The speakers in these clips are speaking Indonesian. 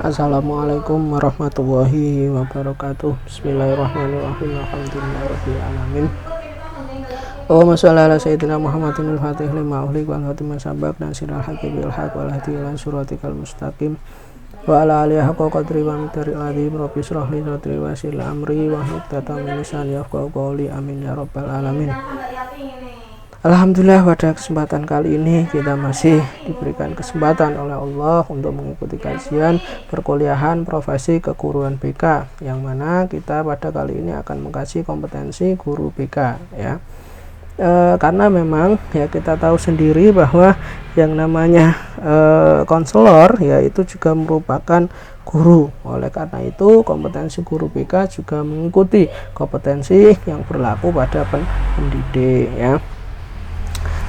Assalamualaikum warahmatullahi wabarakatuh. Bismillahirrahmanirrahim. Alhamdulillahirabbil alamin. Allahumma shalli ala sayyidina Muhammadin al-fatih lima ughliq wal khatim sabaq nasirul haqqi bil haqq wal hadi ila siratikal mustaqim wa ala alihi haqqa qadri wa miqdaril azim. Rabbi shrah li sadri wa yassir li amri wa hlul 'uqdatam min lisani yafqahu qawli. Amin ya rabbal alamin. Alhamdulillah, pada kesempatan kali ini kita masih diberikan kesempatan oleh Allah untuk mengikuti kajian perkuliahan profesi keguruan BK, yang mana kita pada kali ini akan mengkaji kompetensi guru BK ya. Karena memang ya kita tahu sendiri bahwa yang namanya konselor ya itu juga merupakan guru. Oleh karena itu kompetensi guru BK juga mengikuti kompetensi yang berlaku pada pendidik ya.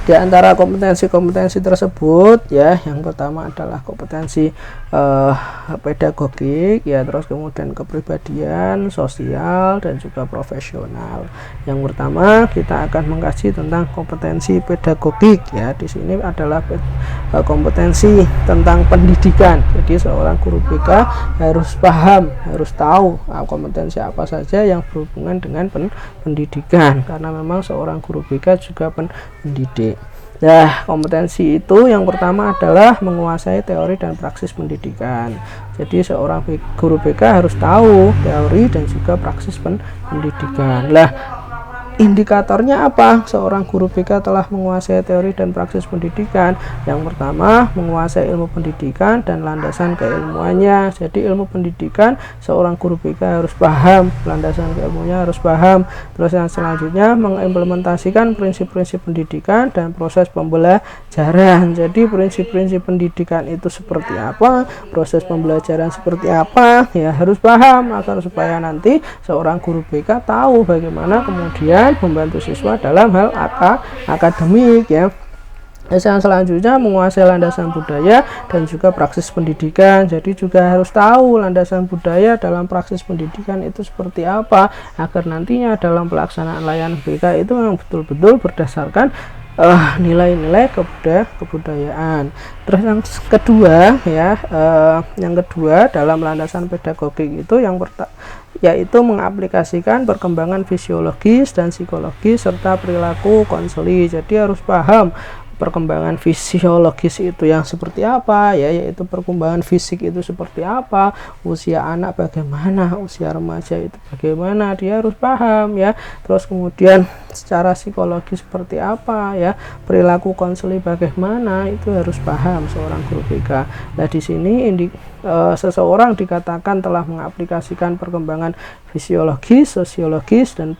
Di antara kompetensi-kompetensi tersebut ya, yang pertama adalah kompetensi pedagogik ya, terus kemudian kepribadian, sosial, dan juga profesional. Yang pertama kita akan mengkaji tentang kompetensi pedagogik ya. Di sini adalah kompetensi tentang pendidikan. Jadi seorang guru BK harus paham, harus tahu kompetensi apa saja yang berhubungan dengan pendidikan, karena memang seorang guru BK juga pendidik. Nah, kompetensi itu yang pertama adalah menguasai teori dan praksis pendidikan. Jadi seorang guru BK harus tahu teori dan juga praksis pendidikan. Lah, indikatornya apa seorang guru BK telah menguasai teori dan praksis pendidikan? Yang pertama, menguasai ilmu pendidikan dan landasan keilmuannya. Jadi ilmu pendidikan seorang guru BK harus paham, landasan keilmuannya harus paham. Terus yang selanjutnya, mengimplementasikan prinsip-prinsip pendidikan dan proses pembelajaran. Jadi prinsip-prinsip pendidikan itu seperti apa, proses pembelajaran seperti apa, ya harus paham agar supaya nanti seorang guru BK tahu bagaimana kemudian membantu siswa dalam hal akademik ya. Yang selanjutnya, menguasai landasan budaya dan juga praksis pendidikan. Jadi juga harus tahu landasan budaya dalam praksis pendidikan itu seperti apa, agar nantinya dalam pelaksanaan layanan BK itu yang betul-betul berdasarkan nilai-nilai kebudayaan. Terus yang kedua ya, yang kedua dalam landasan pedagogik itu yaitu mengaplikasikan perkembangan fisiologis dan psikologis serta perilaku konseli. Jadi harus paham perkembangan fisiologis itu yang seperti apa ya, yaitu perkembangan fisik itu seperti apa, usia anak bagaimana, usia remaja itu bagaimana, dia harus paham ya. Terus kemudian secara psikologi seperti apa ya, perilaku konseli bagaimana, itu harus paham seorang guru BK. Nah, di sini seseorang dikatakan telah mengaplikasikan perkembangan fisiologis, sosiologis, dan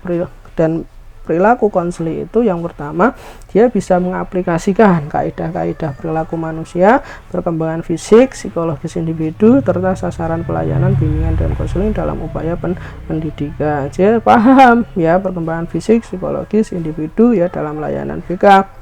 perilaku konseli itu yang pertama, dia bisa mengaplikasikan kaidah-kaidah perilaku manusia, perkembangan fisik, psikologis individu, serta sasaran pelayanan, bimbingan, dan konseling dalam upaya pendidikan. Dia paham ya perkembangan fisik, psikologis individu ya dalam layanan BK.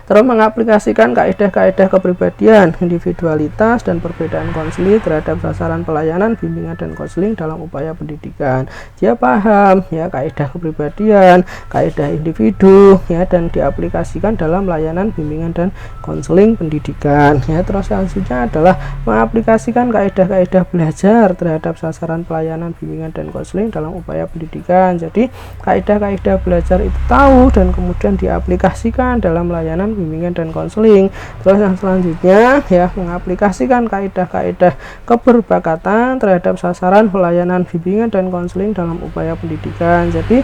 Terus mengaplikasikan kaidah-kaidah kepribadian, individualitas, dan perbedaan konseli terhadap sasaran pelayanan, bimbingan, dan konseling dalam upaya pendidikan. Dia paham ya kaidah kepribadian, kaidah individu ya, dan diaplikasikan dalam layanan, bimbingan, dan konseling pendidikan ya. Terus selanjutnya adalah mengaplikasikan kaidah-kaidah belajar terhadap sasaran pelayanan, bimbingan, dan konseling dalam upaya pendidikan. Jadi kaidah-kaidah belajar itu tahu dan kemudian diaplikasikan dalam layanan, bimbingan, dan konseling. Terus yang selanjutnya ya, mengaplikasikan kaidah-kaidah keberbakatan terhadap sasaran pelayanan, bimbingan, dan konseling dalam upaya pendidikan. Jadi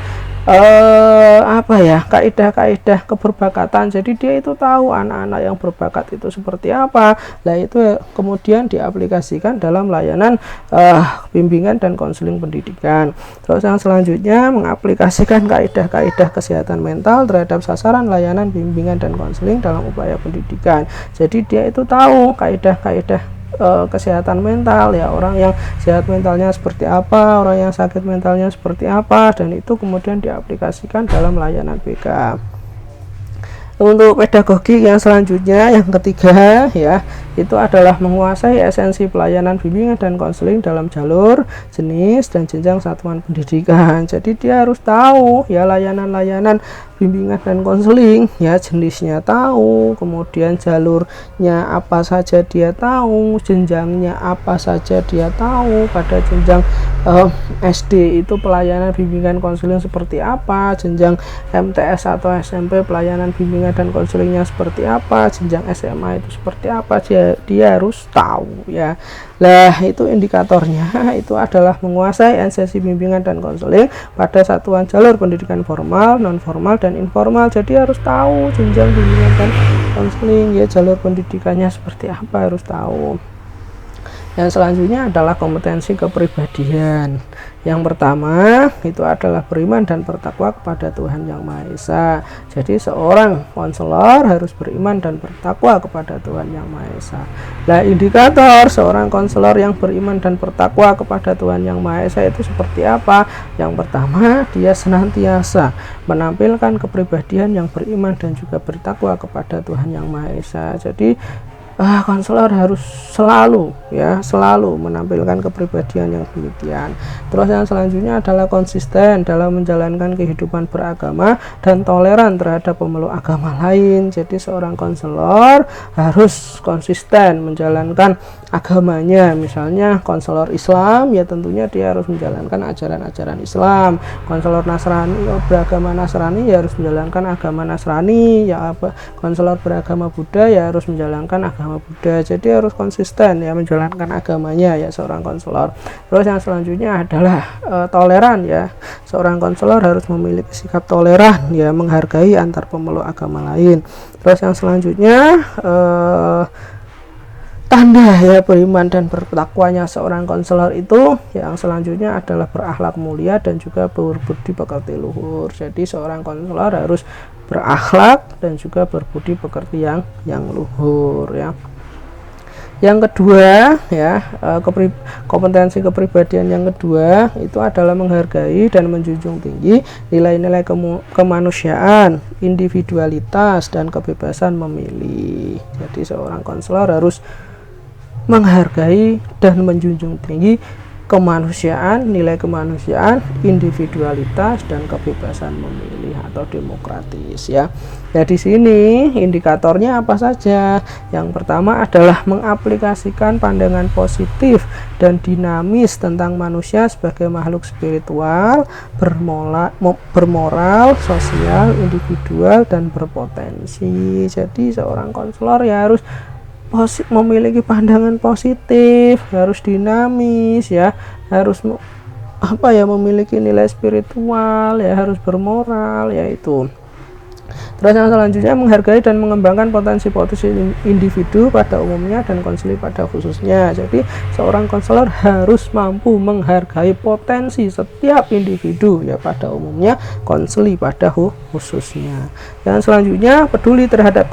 kaidah-kaidah keberbakatan. Jadi dia itu tahu anak-anak yang berbakat itu seperti apa. Nah, itu kemudian diaplikasikan dalam layanan bimbingan dan konseling pendidikan. Terus yang selanjutnya, mengaplikasikan kaidah-kaidah kesehatan mental terhadap sasaran layanan, bimbingan, dan konseling dalam upaya pendidikan. Jadi dia itu tahu kaidah-kaidah kesehatan mental ya, orang yang sehat mentalnya seperti apa, orang yang sakit mentalnya seperti apa, dan itu kemudian diaplikasikan dalam layanan BK. Untuk pedagogik yang selanjutnya, yang ketiga ya, itu adalah menguasai esensi pelayanan bimbingan dan konseling dalam jalur, jenis, dan jenjang satuan pendidikan. Jadi dia harus tahu ya layanan-layanan bimbingan dan konseling ya, jenisnya tahu, kemudian jalurnya apa saja dia tahu, jenjangnya apa saja dia tahu. Pada jenjang SD itu pelayanan bimbingan konseling seperti apa, jenjang MTS atau SMP pelayanan bimbingan dan konselingnya seperti apa, jenjang SMA itu seperti apa, dia harus tahu ya. Lah itu indikatornya itu adalah menguasai esensi bimbingan dan konseling pada satuan jalur pendidikan formal, non formal, dan informal. Jadi harus tahu jenjang bimbingan dan konseling ya, jalur pendidikannya seperti apa harus tahu. Yang selanjutnya adalah kompetensi kepribadian. Yang pertama itu adalah beriman dan bertakwa kepada Tuhan Yang Maha Esa. Jadi seorang konselor harus beriman dan bertakwa kepada Tuhan Yang Maha Esa. Nah, indikator seorang konselor yang beriman dan bertakwa kepada Tuhan Yang Maha Esa itu seperti apa? Yang pertama, dia senantiasa menampilkan kepribadian yang beriman dan juga bertakwa kepada Tuhan Yang Maha Esa. Jadi konselor harus selalu menampilkan kepribadian yang demikian. Terus yang selanjutnya adalah konsisten dalam menjalankan kehidupan beragama dan toleran terhadap pemeluk agama lain. Jadi seorang konselor harus konsisten menjalankan agamanya. Misalnya konselor Islam ya tentunya dia harus menjalankan ajaran-ajaran Islam. Konselor Nasrani beragama Nasrani ya harus menjalankan agama Nasrani. Ya konselor beragama Buddha ya harus menjalankan agama Buddha. Jadi harus konsisten ya menjalankan agamanya ya seorang konselor. Terus yang selanjutnya adalah toleran ya. Seorang konselor harus memiliki sikap toleran ya, menghargai antar pemeluk agama lain. Terus yang selanjutnya tanda ya beriman dan bertakwanya seorang konselor itu yang selanjutnya adalah berakhlak mulia dan juga berbudi pekerti luhur. Jadi seorang konselor harus berakhlak dan juga berbudi pekerti yang luhur ya. Yang kedua ya, kompetensi kepribadian yang kedua itu adalah menghargai dan menjunjung tinggi nilai-nilai kemanusiaan, individualitas, dan kebebasan memilih. Jadi seorang konselor harus menghargai dan menjunjung tinggi kemanusiaan, nilai kemanusiaan, individualitas, dan kebebasan memilih atau demokratis ya. Nah, di sini indikatornya apa saja? Yang pertama adalah mengaplikasikan pandangan positif dan dinamis tentang manusia sebagai makhluk spiritual, bermoral, sosial, individual, dan berpotensi. Jadi seorang konselor ya harus memiliki pandangan positif, harus dinamis ya, harus memiliki nilai spiritual ya, harus bermoral yaitu. Terus yang selanjutnya menghargai dan mengembangkan potensi-potensi individu pada umumnya dan konseli pada khususnya. Jadi seorang konselor harus mampu menghargai potensi setiap individu ya pada umumnya, konseli pada khususnya. Yang selanjutnya peduli terhadap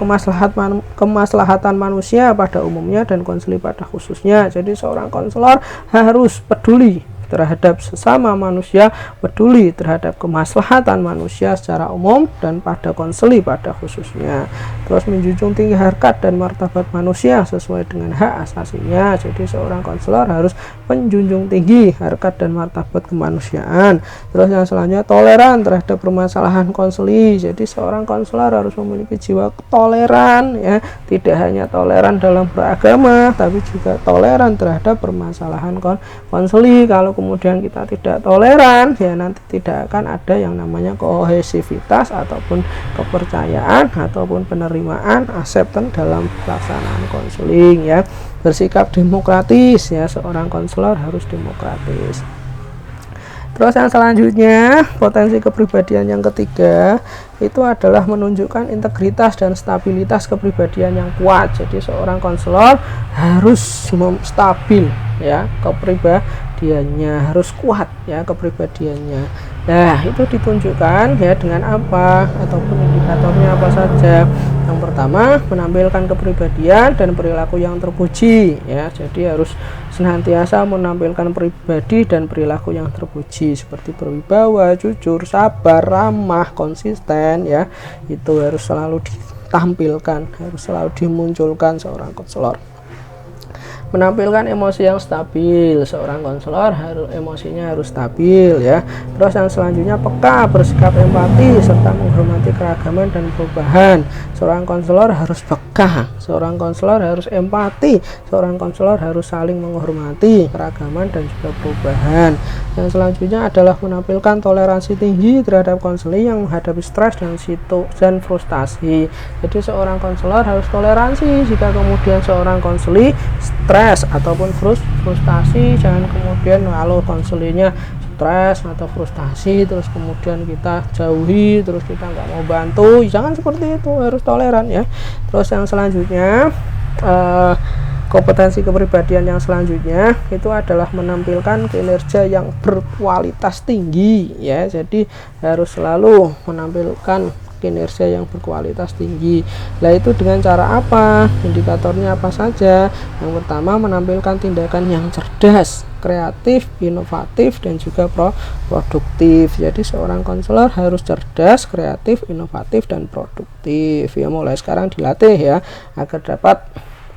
kemaslahatan manusia pada umumnya dan konseli pada khususnya. Jadi seorang konselor harus peduli terhadap sesama manusia, peduli terhadap kemaslahatan manusia secara umum dan pada konseli pada khususnya. Terus menjunjung tinggi harkat dan martabat manusia sesuai dengan hak asasinya. Jadi seorang konselor harus menjunjung tinggi harkat dan martabat kemanusiaan. Terus yang selanjutnya toleran terhadap permasalahan konseli. Jadi seorang konselor harus memiliki jiwa toleran ya, tidak hanya toleran dalam beragama tapi juga toleran terhadap permasalahan konseli. Kalau kemudian kita tidak toleran ya nanti tidak akan ada yang namanya kohesivitas ataupun kepercayaan ataupun penerimaan acceptance dalam pelaksanaan konseling ya. Bersikap demokratis ya, seorang konselor harus demokratis. Terus yang selanjutnya potensi kepribadian yang ketiga itu adalah menunjukkan integritas dan stabilitas kepribadian yang kuat. Jadi seorang konselor harus stabil ya, kepribadiannya harus kuat ya, kepribadiannya. Nah itu ditunjukkan ya dengan apa ataupun indikatornya apa saja. Yang pertama menampilkan kepribadian dan perilaku yang terpuji ya. Jadi harus senantiasa menampilkan pribadi dan perilaku yang terpuji seperti berwibawa, jujur, sabar, ramah, konsisten ya. Itu harus selalu ditampilkan, harus selalu dimunculkan seorang konselor. Menampilkan emosi yang stabil, seorang konselor harus emosinya harus stabil ya. Terus yang selanjutnya peka, bersikap empati serta menghormati keragaman dan perubahan. Seorang konselor harus peka, seorang konselor harus empati, seorang konselor harus saling menghormati keragaman dan juga perubahan. Yang selanjutnya adalah menampilkan toleransi tinggi terhadap konseling yang menghadapi stres dan frustasi. Jadi seorang konselor harus toleransi jika kemudian seorang konseli stres ataupun frustasi, jangan kemudian kalau konselingnya stres atau frustasi terus kemudian kita jauhi, terus kita nggak mau bantu, jangan seperti itu, harus toleran ya. Terus yang selanjutnya kompetensi kepribadian yang selanjutnya itu adalah menampilkan kinerja yang berkualitas tinggi ya. Jadi harus selalu menampilkan kinerja yang berkualitas tinggi. Nah, itu dengan cara apa? Indikatornya apa saja? Yang pertama, menampilkan tindakan yang cerdas, kreatif, inovatif, dan juga produktif. Jadi seorang konselor harus cerdas, kreatif, inovatif, dan produktif. Ya, mulai sekarang dilatih ya agar dapat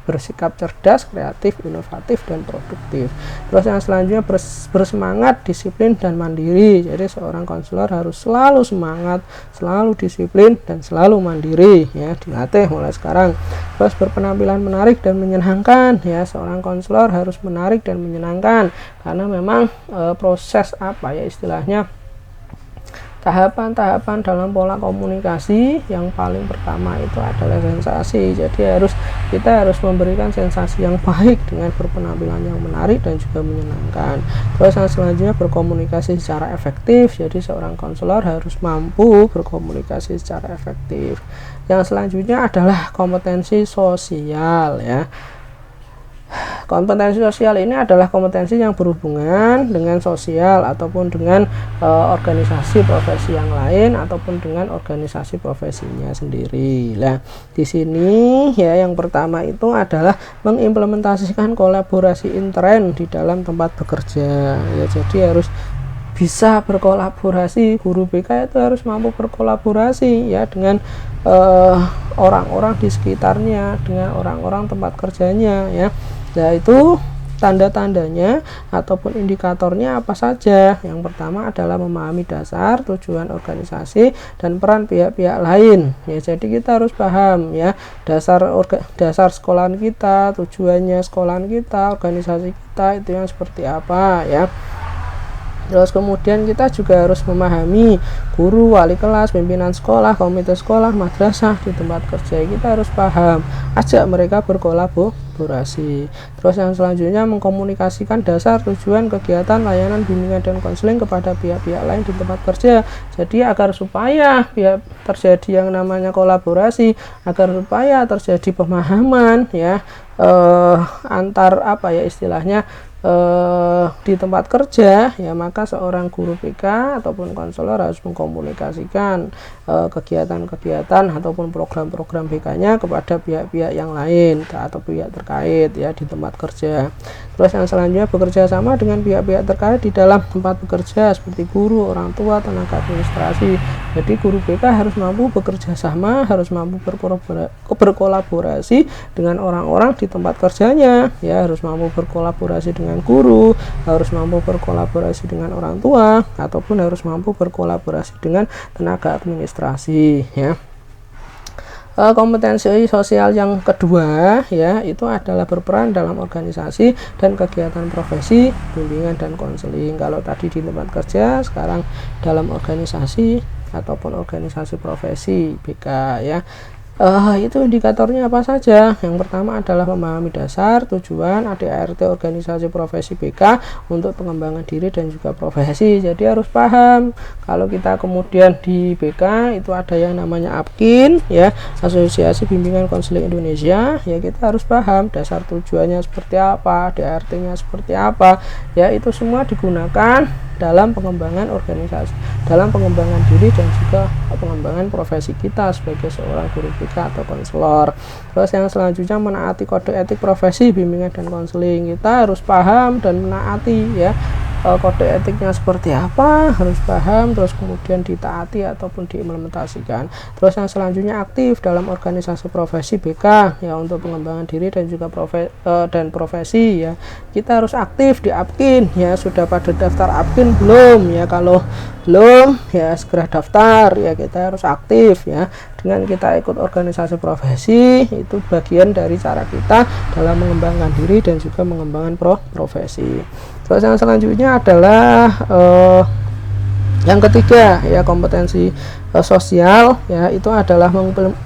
bersikap cerdas, kreatif, inovatif, dan produktif. Terus yang selanjutnya bersemangat, disiplin, dan mandiri. Jadi seorang konselor harus selalu semangat, selalu disiplin, dan selalu mandiri ya, dilatih mulai sekarang. Terus berpenampilan menarik dan menyenangkan ya, seorang konselor harus menarik dan menyenangkan karena memang proses apa ya istilahnya, tahapan-tahapan dalam pola komunikasi yang paling pertama itu adalah sensasi. Jadi kita harus memberikan sensasi yang baik dengan berpenampilan yang menarik dan juga menyenangkan. Terus yang selanjutnya berkomunikasi secara efektif. Jadi seorang konselor harus mampu berkomunikasi secara efektif. Yang selanjutnya adalah kompetensi sosial ya. Kompetensi sosial ini adalah kompetensi yang berhubungan dengan sosial ataupun dengan organisasi profesi yang lain ataupun dengan organisasi profesinya sendiri. Nah, di sini ya yang pertama itu adalah mengimplementasikan kolaborasi intern di dalam tempat bekerja. Ya, jadi harus bisa berkolaborasi. Guru BK itu harus mampu berkolaborasi ya dengan orang-orang di sekitarnya, dengan orang-orang tempat kerjanya ya. Nah, itu tanda-tandanya ataupun indikatornya apa saja. Yang pertama adalah memahami dasar, tujuan organisasi, dan peran pihak-pihak lain ya. Jadi kita harus paham ya dasar sekolahan kita, tujuannya sekolahan kita, organisasi kita itu yang seperti apa ya. Terus kemudian kita juga harus memahami guru, wali kelas, pimpinan sekolah, komite sekolah, madrasah di tempat kerja. Kita harus paham, ajak mereka berkolaborasi. Terus yang selanjutnya mengkomunikasikan dasar, tujuan, kegiatan, layanan, bimbingan, dan konseling kepada pihak-pihak lain di tempat kerja. Jadi agar supaya terjadi yang namanya kolaborasi, agar supaya terjadi pemahaman ya antar apa ya istilahnya di tempat kerja ya, maka seorang guru BK ataupun konselor harus mengkomunikasikan kegiatan-kegiatan ataupun program-program BK-nya kepada pihak-pihak yang lain atau pihak terkait ya di tempat kerja. Terus yang selanjutnya bekerja sama dengan pihak-pihak terkait di dalam tempat bekerja seperti guru, orang tua, tenaga administrasi. Jadi guru BK harus mampu bekerja sama, harus mampu berkolaborasi dengan orang-orang di tempat kerjanya ya, harus mampu berkolaborasi dengan guru, harus mampu berkolaborasi dengan orang tua, ataupun harus mampu berkolaborasi dengan tenaga administrasi ya. Kompetensi sosial yang kedua ya itu adalah berperan dalam organisasi dan kegiatan profesi, bimbingan, dan konseling. Kalau tadi di tempat kerja, sekarang dalam organisasi ataupun organisasi profesi BK ya. Itu indikatornya apa saja? Yang pertama adalah memahami dasar, tujuan, ADART organisasi profesi BK untuk pengembangan diri dan juga profesi. Jadi harus paham kalau kita kemudian di BK itu ada yang namanya APKIN ya, Asosiasi Bimbingan Konseling Indonesia ya. Kita harus paham dasar tujuannya seperti apa, ADART-nya seperti apa ya. Itu semua digunakan dalam pengembangan organisasi, dalam pengembangan diri dan juga pengembangan profesi kita sebagai seorang guru BK atau konselor. Terus yang selanjutnya menaati kode etik profesi, bimbingan, dan konseling. Kita harus paham dan menaati ya kode etiknya seperti apa, harus paham, terus kemudian ditaati ataupun diimplementasikan. Terus yang selanjutnya aktif dalam organisasi profesi BK ya, untuk pengembangan diri dan juga profesi ya. Kita harus aktif di Apkin ya. Sudah pada daftar Apkin belum ya? Kalau belum ya segera daftar ya. Kita harus aktif ya. Dengan kita ikut organisasi profesi, itu bagian dari cara kita dalam mengembangkan diri dan juga mengembangkan profesi. Terus yang selanjutnya adalah yang ketiga ya, kompetensi sosial ya, itu adalah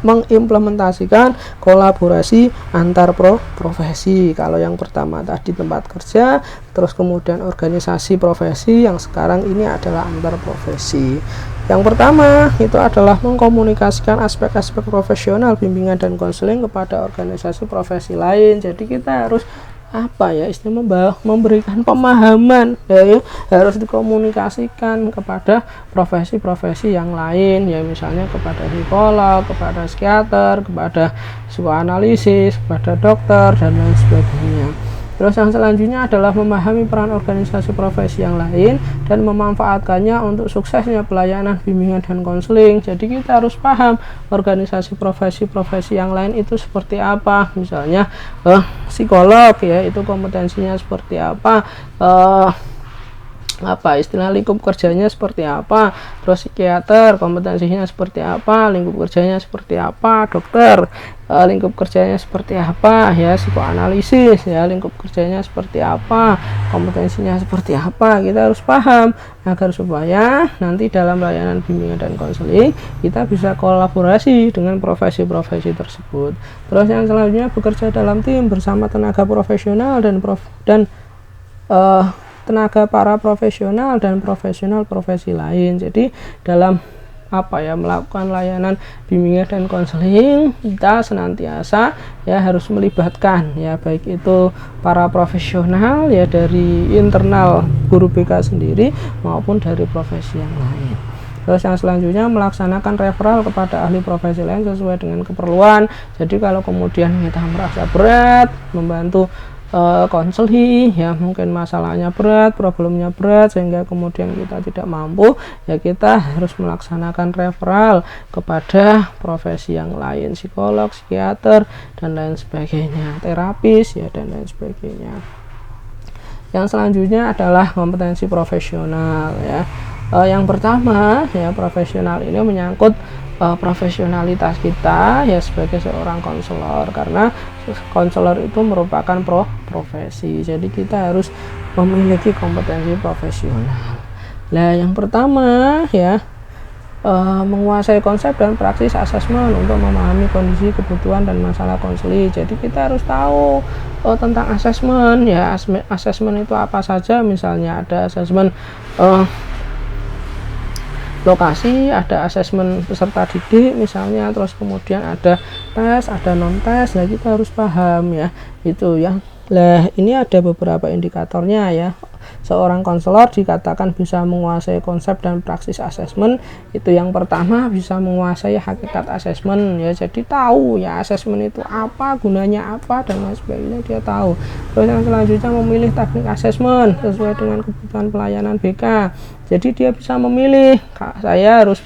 mengimplementasikan kolaborasi antar profesi. Kalau yang pertama tadi tempat kerja, terus kemudian organisasi profesi, yang sekarang ini adalah antar profesi. Yang pertama itu adalah mengkomunikasikan aspek-aspek profesional, bimbingan dan konseling kepada organisasi profesi lain. Jadi kita harus istilahnya memberikan pemahaman ya, harus dikomunikasikan kepada profesi-profesi yang lain ya, misalnya kepada psikolog, kepada psikiater, kepada psikoanalisis, kepada dokter dan lain sebagainya. Terus yang selanjutnya adalah memahami peran organisasi profesi yang lain dan memanfaatkannya untuk suksesnya pelayanan, bimbingan, dan konseling. Jadi kita harus paham organisasi profesi-profesi yang lain itu seperti apa. Misalnya psikolog ya, itu kompetensinya seperti apa, istilah lingkup kerjanya seperti apa. Terus psikiater kompetensinya seperti apa, lingkup kerjanya seperti apa. Dokter lingkup kerjanya seperti apa ya. Psikoanalisis ya, lingkup kerjanya seperti apa, kompetensinya seperti apa. Kita harus paham agar supaya nanti dalam layanan bimbingan dan konseling kita bisa kolaborasi dengan profesi-profesi tersebut. Terus yang selanjutnya bekerja dalam tim bersama tenaga profesional dan tenaga para profesional dan profesional profesi lain. Jadi dalam melakukan layanan bimbingan dan konseling, kita senantiasa ya harus melibatkan ya, baik itu para profesional ya dari internal guru BK sendiri maupun dari profesi yang lain. Terus yang selanjutnya melaksanakan referral kepada ahli profesi lain sesuai dengan keperluan. Jadi kalau kemudian kita merasa berat, membantu konseling ya, mungkin masalahnya berat, problemnya berat, sehingga kemudian kita tidak mampu ya, kita harus melaksanakan referral kepada profesi yang lain, psikolog, psikiater dan lain sebagainya, terapis ya dan lain sebagainya. Yang selanjutnya adalah kompetensi profesional ya. Yang pertama ya, profesional ini menyangkut profesionalitas kita ya sebagai seorang konselor, karena konselor itu merupakan profesi. Jadi kita harus memiliki kompetensi profesional. Nah, yang pertama ya, menguasai konsep dan praksis asesmen untuk memahami kondisi, kebutuhan dan masalah konseling. Jadi kita harus tahu tentang asesmen ya. Asesmen itu apa saja? Misalnya ada asesmen lokasi, ada asesmen peserta didik misalnya, terus kemudian ada tes, ada non tes. Nah, kita harus paham ya itu ya. Lah, ini ada beberapa indikatornya ya. Seorang konselor dikatakan bisa menguasai konsep dan praksis asesmen. Itu yang pertama, bisa menguasai hakikat asesmen ya. Jadi tahu ya asesmen itu apa, gunanya apa dan lain sebagainya, dia tahu. Terus yang selanjutnya memilih teknik asesmen sesuai dengan kebutuhan pelayanan BK. Jadi dia bisa memilih, saya harus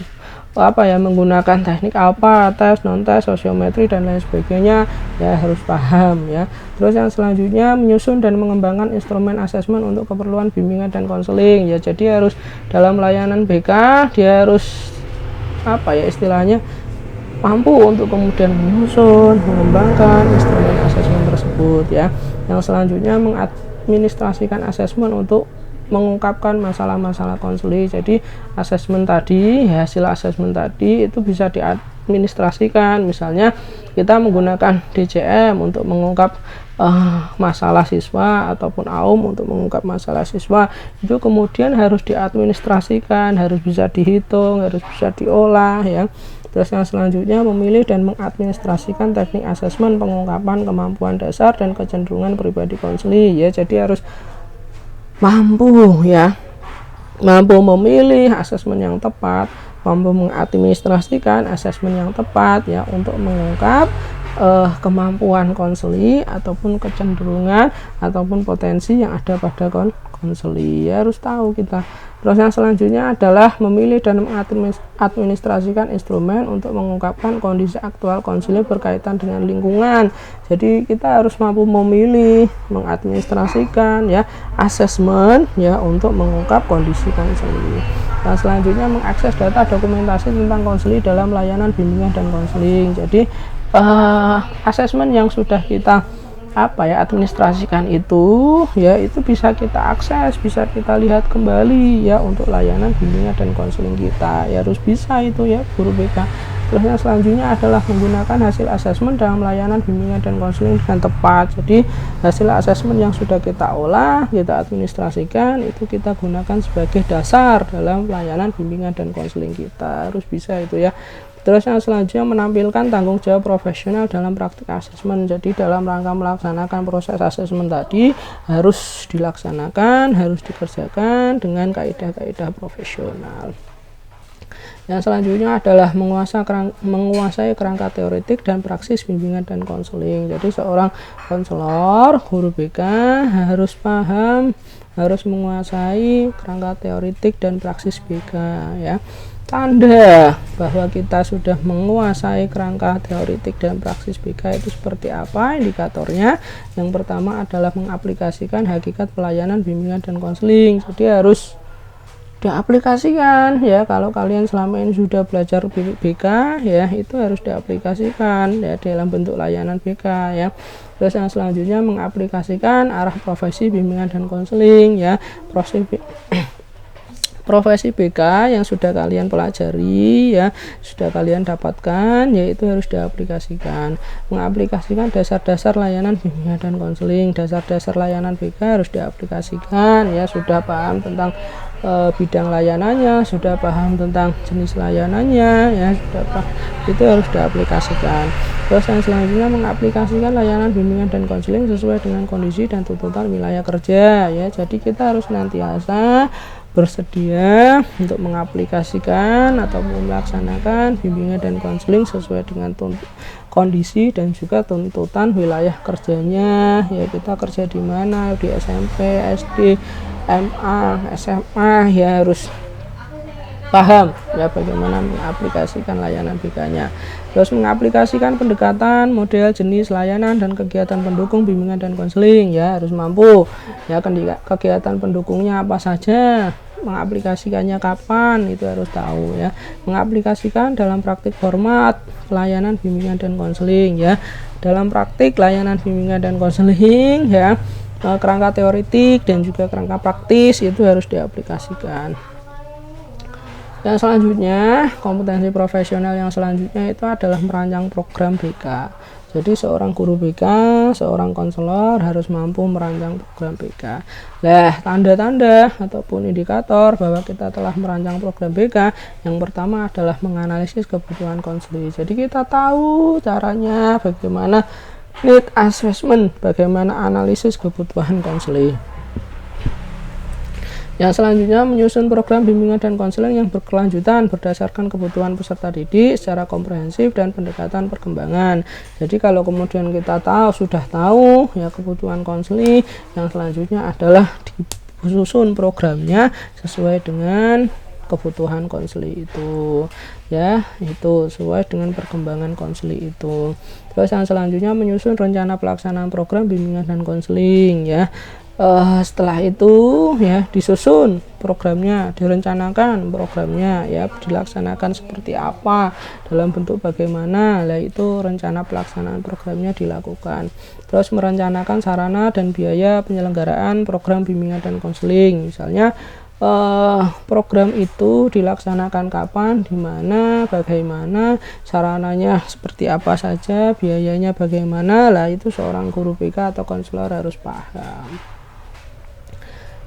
menggunakan teknik apa, tes, non tes, sosiometri dan lain sebagainya ya, harus paham ya. Terus yang selanjutnya menyusun dan mengembangkan instrumen asesmen untuk keperluan bimbingan dan konseling ya. Jadi harus dalam layanan BK dia harus istilahnya mampu untuk kemudian menyusun, mengembangkan instrumen asesmen tersebut ya. Yang selanjutnya mengadministrasikan asesmen untuk mengungkapkan masalah-masalah konseling. Jadi asesmen tadi, hasil asesmen tadi itu bisa diadministrasikan. Misalnya kita menggunakan DCM untuk mengungkap masalah siswa ataupun AUM untuk mengungkap masalah siswa, itu kemudian harus diadministrasikan, harus bisa dihitung, harus bisa diolah ya. Terus yang selanjutnya memilih dan mengadministrasikan teknik asesmen pengungkapan kemampuan dasar dan kecenderungan pribadi konseling ya. Jadi harus mampu memilih asesmen yang tepat, mampu mengadministrasikan asesmen yang tepat ya, untuk mengungkap kemampuan konseli ataupun kecenderungan ataupun potensi yang ada pada konseli, ya harus tahu kita. Terus yang selanjutnya adalah memilih dan mengadministrasikan instrumen untuk mengungkapkan kondisi aktual konseli berkaitan dengan lingkungan. Jadi kita harus mampu memilih, mengadministrasikan ya asesmen ya untuk mengungkap kondisi konseli. Nah, selanjutnya mengakses data dokumentasi tentang konseli dalam layanan bimbingan dan konseling. Jadi asesmen yang sudah kita administrasikan itu ya itu bisa kita akses, bisa kita lihat kembali ya untuk layanan bimbingan dan konseling kita, ya harus bisa itu ya guru BK. Terus yang selanjutnya adalah menggunakan hasil asesmen dalam layanan bimbingan dan konseling dengan tepat. Jadi hasil asesmen yang sudah kita olah, kita administrasikan, itu kita gunakan sebagai dasar dalam layanan bimbingan dan konseling kita, harus bisa itu ya. Terus yang selanjutnya menampilkan tanggung jawab profesional dalam praktik asesmen. Jadi dalam rangka melaksanakan proses asesmen tadi harus dilaksanakan, harus dikerjakan dengan kaidah-kaidah profesional. Yang selanjutnya adalah menguasai kerangka teoretik dan praksis bimbingan dan konseling. Jadi seorang konselor, guru BK harus paham, harus menguasai kerangka teoretik dan praksis BK ya. Tanda bahwa kita sudah menguasai kerangka teoretik dan praksis BK itu seperti apa indikatornya? Yang pertama adalah mengaplikasikan hakikat pelayanan bimbingan dan konseling. Jadi harus diaplikasikan ya. Kalau kalian selama ini sudah belajar BK ya, itu harus diaplikasikan ya dalam bentuk layanan BK ya. Terus yang selanjutnya mengaplikasikan arah profesi bimbingan dan konseling ya. Profesi BK yang sudah kalian pelajari ya, sudah kalian dapatkan, yaitu harus diaplikasikan. Mengaplikasikan dasar-dasar layanan bimbingan dan konseling. Dasar-dasar layanan BK harus diaplikasikan ya, sudah paham tentang bidang layanannya, sudah paham tentang jenis layanannya ya, sudah paham, itu harus diaplikasikan. Terus yang selanjutnya mengaplikasikan layanan bimbingan dan konseling sesuai dengan kondisi dan tuntutan wilayah kerja ya. Jadi kita harus senantiasa bersedia untuk mengaplikasikan ataupun melaksanakan bimbingan dan konseling sesuai dengan kondisi dan juga tuntutan wilayah kerjanya ya. Kita kerja di mana, di SMP, SD, MA, SMA ya, harus paham ya bagaimana mengaplikasikan layanan BK-nya. Terus mengaplikasikan pendekatan, model, jenis layanan dan kegiatan pendukung bimbingan dan konseling ya, harus mampu ya kegiatan pendukungnya apa saja, mengaplikasikannya kapan, itu harus tahu ya. Mengaplikasikan dalam praktik format layanan bimbingan dan konseling ya. Dalam praktik layanan bimbingan dan konseling ya, kerangka teoretik dan juga kerangka praktis itu harus diaplikasikan. Yang selanjutnya, kompetensi profesional yang selanjutnya itu adalah merancang program BK. Jadi seorang guru BK, seorang konselor harus mampu merancang program BK. Nah, tanda-tanda ataupun indikator bahwa kita telah merancang program BK, yang pertama adalah menganalisis kebutuhan konseli. Jadi kita tahu caranya bagaimana need assessment, bagaimana analisis kebutuhan konseli. Yang selanjutnya menyusun program bimbingan dan konseling yang berkelanjutan berdasarkan kebutuhan peserta didik secara komprehensif dan pendekatan perkembangan. Jadi kalau kemudian kita sudah tahu ya kebutuhan konseling, yang selanjutnya adalah disusun programnya sesuai dengan kebutuhan konseli itu ya, itu sesuai dengan perkembangan konseli itu. Terus yang selanjutnya menyusun rencana pelaksanaan program bimbingan dan konseling ya. Setelah itu ya disusun programnya, direncanakan programnya ya, dilaksanakan seperti apa, dalam bentuk bagaimana, lah itu rencana pelaksanaan programnya dilakukan. Terus merencanakan sarana dan biaya penyelenggaraan program bimbingan dan konseling, misalnya program itu dilaksanakan kapan, di mana, bagaimana, sarananya seperti apa saja, biayanya bagaimana, lah itu seorang guru BK atau konselor harus paham.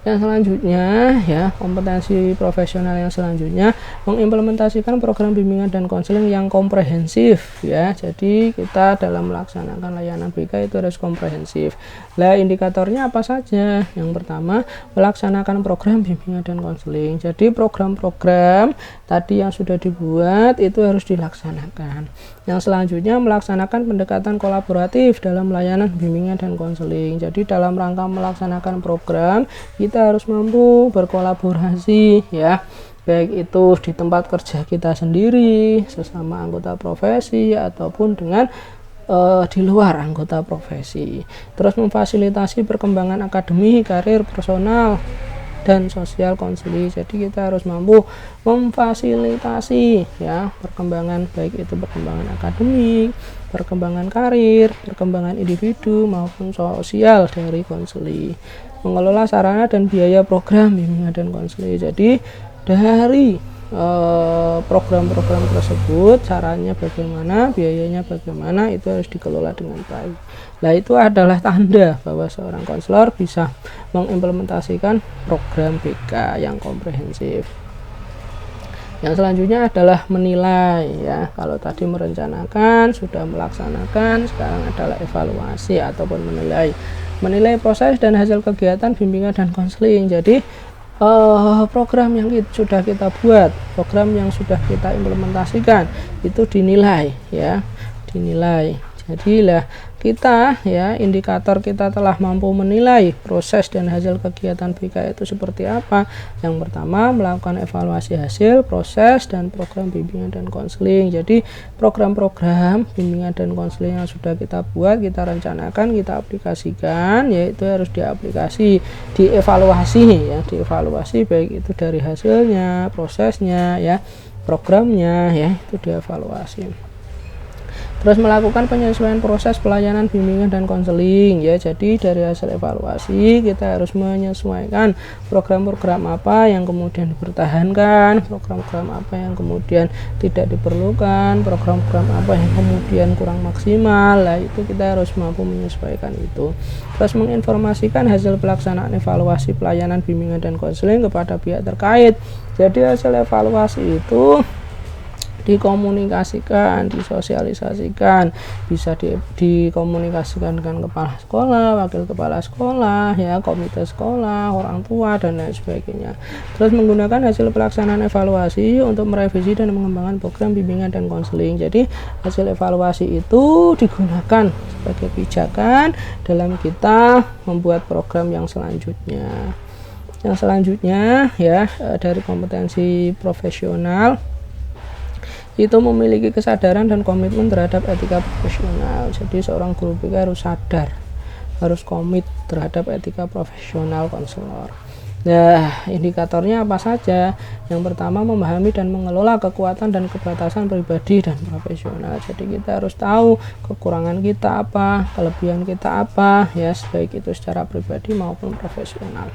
Yang selanjutnya ya, kompetensi profesional yang selanjutnya mengimplementasikan program bimbingan dan konseling yang komprehensif ya. Jadi kita dalam melaksanakan layanan BK itu harus komprehensif. Lah indikatornya apa saja? Yang pertama, melaksanakan program bimbingan dan konseling. Jadi program-program tadi yang sudah dibuat itu harus dilaksanakan. Yang selanjutnya melaksanakan pendekatan kolaboratif dalam layanan bimbingan dan konseling. Jadi dalam rangka melaksanakan program kita harus mampu berkolaborasi ya, baik itu di tempat kerja kita sendiri, sesama anggota profesi ataupun dengan di luar anggota profesi. Terus memfasilitasi perkembangan akademik, karir, personal dan sosial konseling. Jadi kita harus mampu memfasilitasi ya perkembangan, baik itu perkembangan akademik, perkembangan karir, perkembangan individu maupun sosial dari konseling. Mengelola sarana dan biaya program bimbingan dan konseling. Jadi dari program-program tersebut caranya bagaimana, biayanya bagaimana, itu harus dikelola dengan baik. Nah itu adalah tanda bahwa seorang konselor bisa mengimplementasikan program BK yang komprehensif. Yang selanjutnya adalah menilai ya. Kalau tadi merencanakan, sudah melaksanakan, sekarang adalah evaluasi ataupun menilai. Menilai proses dan hasil kegiatan bimbingan dan konseling. Jadi program yang sudah kita buat, program yang sudah kita implementasikan itu dinilai ya, dinilai. Jadilah kita ya, indikator kita telah mampu menilai proses dan hasil kegiatan BK itu seperti apa. Yang pertama, melakukan evaluasi hasil, proses, dan program bimbingan dan konseling. Jadi program-program bimbingan dan konseling yang sudah kita buat, kita rencanakan, kita aplikasikan, yaitu harus diaplikasi, dievaluasi ya, dievaluasi baik itu dari hasilnya, prosesnya ya, programnya ya, itu dievaluasi. Terus melakukan penyesuaian proses pelayanan bimbingan dan konseling ya. Jadi dari hasil evaluasi kita harus menyesuaikan program-program apa yang kemudian dipertahankan, program-program apa yang kemudian tidak diperlukan, program-program apa yang kemudian kurang maksimal. Lah itu kita harus mampu menyesuaikan itu. Terus menginformasikan hasil pelaksanaan evaluasi pelayanan bimbingan dan konseling kepada pihak terkait. Jadi hasil evaluasi itu dikomunikasikan, disosialisasikan, bisa dikomunikasikan dengan kepala sekolah, wakil kepala sekolah, ya, komite sekolah, orang tua, dan lain sebagainya. Terus menggunakan hasil pelaksanaan evaluasi untuk merevisi dan mengembangkan program bimbingan dan konseling. Jadi hasil evaluasi itu digunakan sebagai pijakan dalam kita membuat program yang selanjutnya. Yang selanjutnya ya, dari kompetensi profesional itu memiliki kesadaran dan komitmen terhadap etika profesional. Jadi seorang guru BK harus sadar, harus komit terhadap etika profesional konselor. Nah, indikatornya apa saja? Yang pertama, memahami dan mengelola kekuatan dan keterbatasan pribadi dan profesional. Jadi kita harus tahu kekurangan kita apa, kelebihan kita apa, ya, baik itu secara pribadi maupun profesional.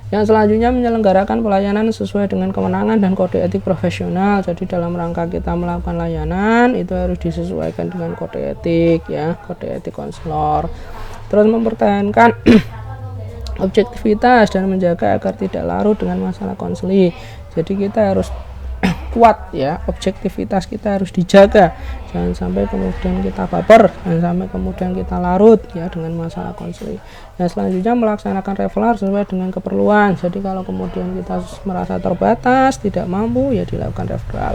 Yang selanjutnya, menyelenggarakan pelayanan sesuai dengan kewenangan dan kode etik profesional. Jadi dalam rangka kita melakukan layanan itu harus disesuaikan dengan kode etik ya, kode etik konselor. Terus mempertahankan objektivitas dan menjaga agar tidak larut dengan masalah konseling. Jadi kita harus kuat ya, objektivitas kita harus dijaga, jangan sampai kemudian kita baper, jangan sampai kemudian kita larut ya dengan masalah konseling. Nah, selanjutnya melaksanakan referral sesuai dengan keperluan. Jadi kalau kemudian kita merasa terbatas, tidak mampu, ya dilakukan referral.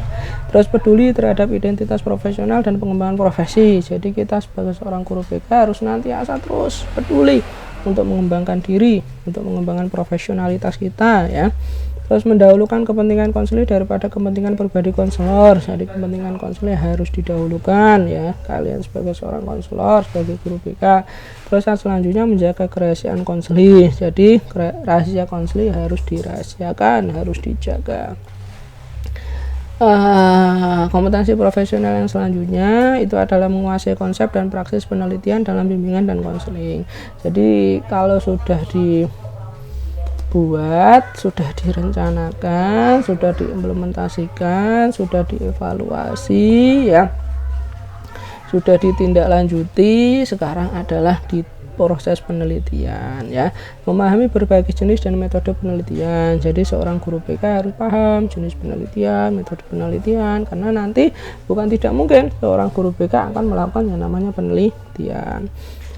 Terus peduli terhadap identitas profesional dan pengembangan profesi. Jadi kita sebagai seorang guru BK harus nantiasa terus peduli untuk mengembangkan diri, untuk mengembangkan profesionalitas kita ya. Terus mendahulukan kepentingan konseling daripada kepentingan pribadi konselor. Jadi kepentingan konseling harus didahulukan ya, kalian sebagai seorang konselor, sebagai guru BK. Terus selanjutnya menjaga kerahasiaan konseling. Jadi rahasia konseling harus dirahasiakan, harus dijaga. Kompetensi profesional yang selanjutnya itu adalah menguasai konsep dan praksis penelitian dalam bimbingan dan konseling. Jadi kalau sudah dibuat, sudah direncanakan, sudah diimplementasikan, sudah dievaluasi ya, sudah ditindaklanjuti, sekarang adalah proses penelitian ya, memahami berbagai jenis dan metode penelitian. Jadi seorang guru BK harus paham jenis penelitian, metode penelitian, karena nanti bukan tidak mungkin seorang guru BK akan melakukan yang namanya penelitian.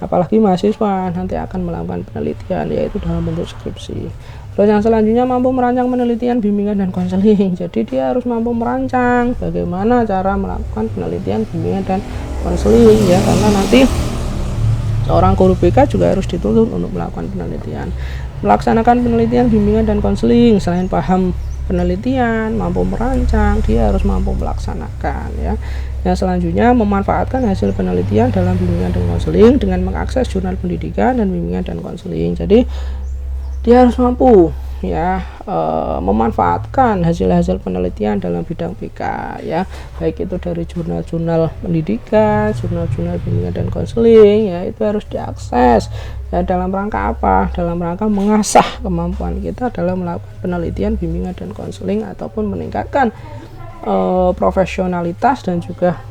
Apalagi mahasiswa nanti akan melakukan penelitian, yaitu dalam bentuk skripsi. Terus yang selanjutnya mampu merancang penelitian, bimbingan, dan konseling. Jadi dia harus mampu merancang bagaimana cara melakukan penelitian, bimbingan, dan konseling ya, karena nanti seorang guru BK juga harus dituntut untuk melakukan penelitian, melaksanakan penelitian, bimbingan, dan konseling. Selain paham penelitian, mampu merancang, dia harus mampu melaksanakan ya. Yang selanjutnya memanfaatkan hasil penelitian dalam bimbingan dan konseling dengan mengakses jurnal pendidikan dan bimbingan dan konseling. Jadi dia harus mampu ya memanfaatkan hasil-hasil penelitian dalam bidang BK ya, baik itu dari jurnal-jurnal pendidikan, jurnal-jurnal bimbingan dan konseling ya, itu harus diakses ya, dalam rangka apa? Dalam rangka mengasah kemampuan kita dalam melakukan penelitian, bimbingan, dan konseling, ataupun meningkatkan profesionalitas dan juga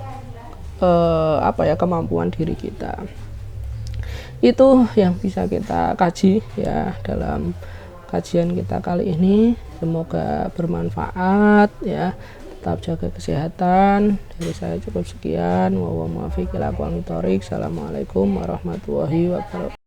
kemampuan diri kita. Itu yang bisa kita kaji ya dalam kajian kita kali ini. Semoga bermanfaat ya. Tetap jaga kesehatan. Dari saya cukup sekian. Assalamualaikum warahmatullahi wabarakatuh.